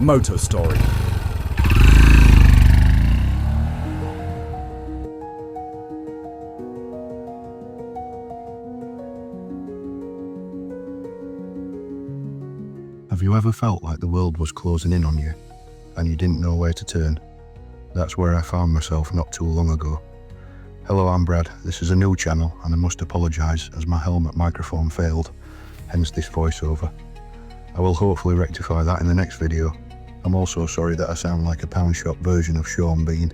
Moto story. Have you ever felt like the world was closing in on you and you didn't know where to turn? That's where I found myself not too long ago. Hello, I'm Brad. This is a new channel and I must apologise as my helmet microphone failed, hence this voiceover. I will hopefully rectify that in the next video. I'm also sorry that I sound like a pound shop version of Sean Bean.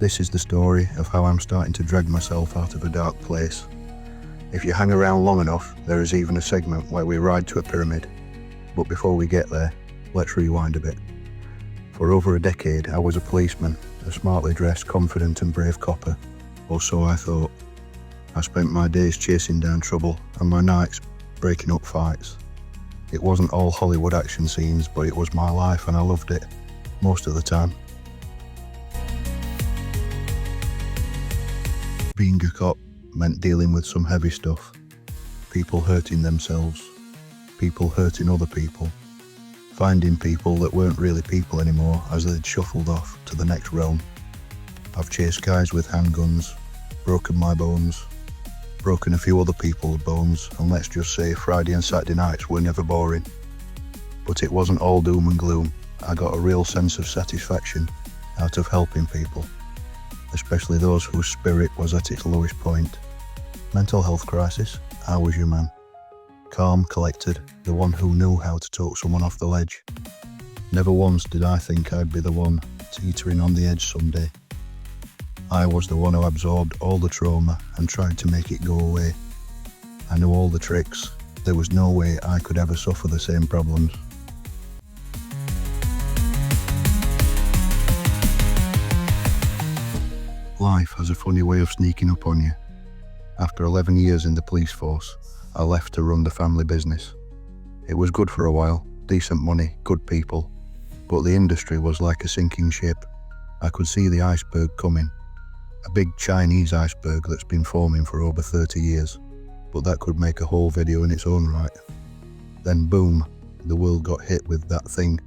This is the story of how I'm starting to drag myself out of a dark place. If you hang around long enough, there is even a segment where we ride to a pyramid. But before we get there, let's rewind a bit. For over a decade, I was a policeman, a smartly dressed, confident and brave copper, or so I thought. I spent my days chasing down trouble and my nights breaking up fights. It wasn't all Hollywood action scenes, but it was my life and I loved it, most of the time. Being a cop meant dealing with some heavy stuff. People hurting themselves, people hurting other people, finding people that weren't really people anymore as they'd shuffled off to the next realm. I've chased guys with handguns, broken my bones, broken a few other people's bones, and let's just say Friday and Saturday nights were never boring. But it wasn't all doom and gloom. I got a real sense of satisfaction out of helping people, especially those whose spirit was at its lowest point. Mental health crisis, I was your man. Calm, collected, the one who knew how to talk someone off the ledge. Never once did I think I'd be the one teetering on the edge someday. I was the one who absorbed all the trauma and tried to make it go away. I knew all the tricks. There was no way I could ever suffer the same problems. Life has a funny way of sneaking up on you. After 11 years in the police force, I left to run the family business. It was good for a while, decent money, good people, but the industry was like a sinking ship. I could see the iceberg coming. A big Chinese iceberg that's been forming for over 30 years, but that could make a whole video in its own right. Then boom, the world got hit with that thing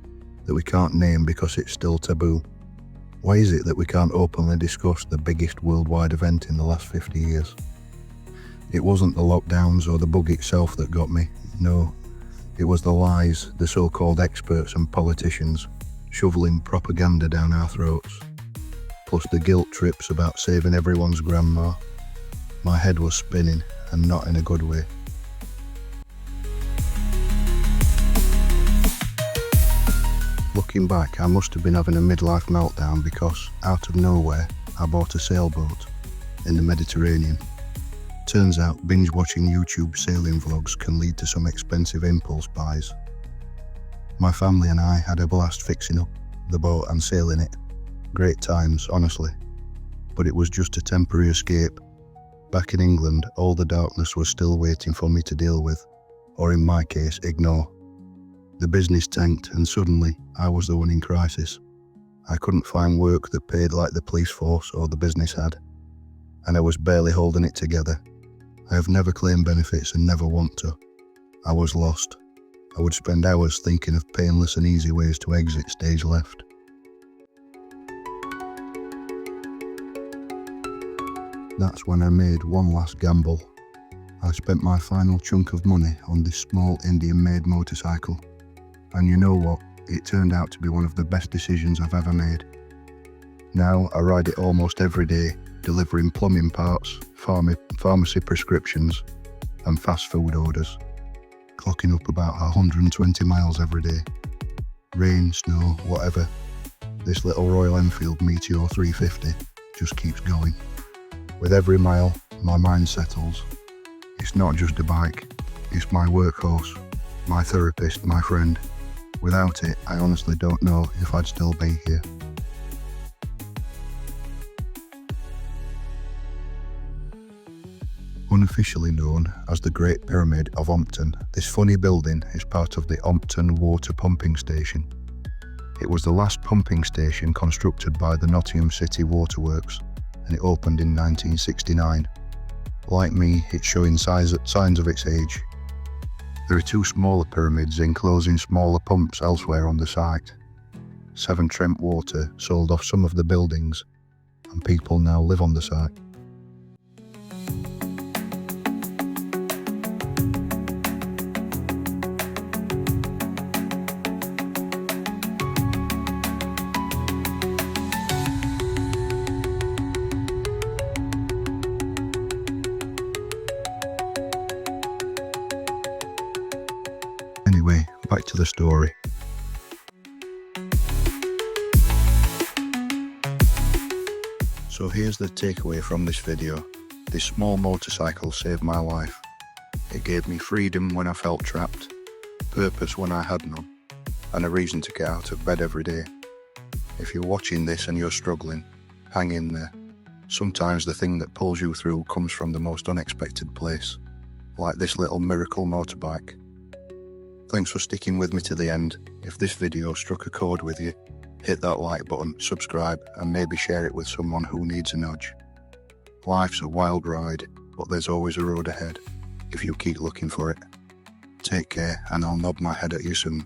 that we can't name because it's still taboo. Why is it that we can't openly discuss the biggest worldwide event in the last 50 years? It wasn't the lockdowns or the bug itself that got me, no. It was the lies, the so-called experts and politicians, shoveling propaganda down our throats. Plus the guilt trips about saving everyone's grandma. My head was spinning, and not in a good way. Looking back, I must have been having a midlife meltdown because, out of nowhere, I bought a sailboat in the Mediterranean. Turns out binge watching YouTube sailing vlogs can lead to some expensive impulse buys. My family and I had a blast fixing up the boat and sailing it. Great times, honestly. But it was just a temporary escape. Back in England, all the darkness was still waiting for me to deal with, or in my case, ignore. The business tanked and suddenly I was the one in crisis. I couldn't find work that paid like the police force or the business had, and I was barely holding it together. I have never claimed benefits and never want to. I was lost. I would spend hours thinking of painless and easy ways to exit stage left. That's when I made one last gamble. I spent my final chunk of money on this small Indian-made motorcycle. And you know what? It turned out to be one of the best decisions I've ever made. Now I ride it almost every day, delivering plumbing parts, pharmacy prescriptions, and fast food orders. Clocking up about 120 miles every day. Rain, snow, whatever. This little Royal Enfield Meteor 350 just keeps going. With every mile, my mind settles. It's not just a bike, it's my workhorse, my therapist, my friend. Without it, I honestly don't know if I'd still be here. Unofficially known as the Great Pyramid of Ompton, this funny building is part of the Ompton Water Pumping Station. It was the last pumping station constructed by the Nottingham City Waterworks, and it opened in 1969. Like me, it's showing signs of its age. There are 2 smaller pyramids enclosing smaller pumps elsewhere on the site. Severn Trent Water sold off some of the buildings, and people now live on the site. Anyway, back to the story. So here's the takeaway from this video. This small motorcycle saved my life. It gave me freedom when I felt trapped, purpose when I had none, and a reason to get out of bed every day. If you're watching this and you're struggling, hang in there. Sometimes the thing that pulls you through comes from the most unexpected place, like this little miracle motorbike. Thanks for sticking with me to the end. If this video struck a chord with you, hit that like button, subscribe, and maybe share it with someone who needs a nudge. Life's a wild ride, but there's always a road ahead, if you keep looking for it. Take care, and I'll nod my head at you soon.